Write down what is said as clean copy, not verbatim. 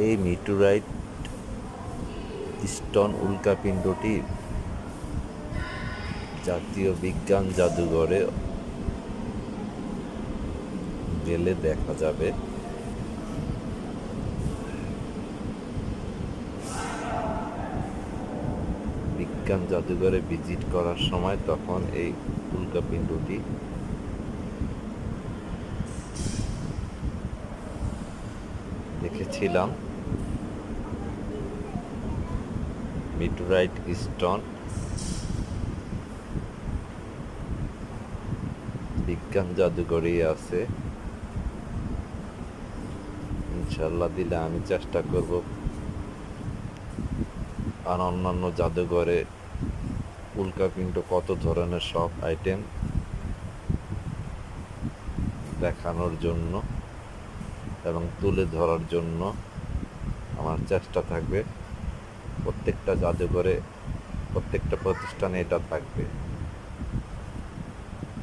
এই মিটোরাইট স্টোন উল্কাপিণ্ডটি জাতীয় বিজ্ঞান জাদুঘরে গেলে দেখা যাবে। বিজ্ঞান জাদুঘরে ভিজিট করার সময় তখন এই উল্কাপিণ্ডটি দেখেছিলাম। মিটোরাইট স্টোন বিজ্ঞান জাদুঘরেই আছে। ইনশাল্লাহ দিলে আমি চেষ্টা করব আর অন্যান্য জাদুঘরে উল্কাপিণ্ড কত ধরনের সব আইটেম দেখানোর জন্য এবং তুলে ধরার জন্য আমার চেষ্টা থাকবে। প্রত্যেকটা জাদুঘরে প্রত্যেকটা প্রতিষ্ঠানে এটা থাকবে।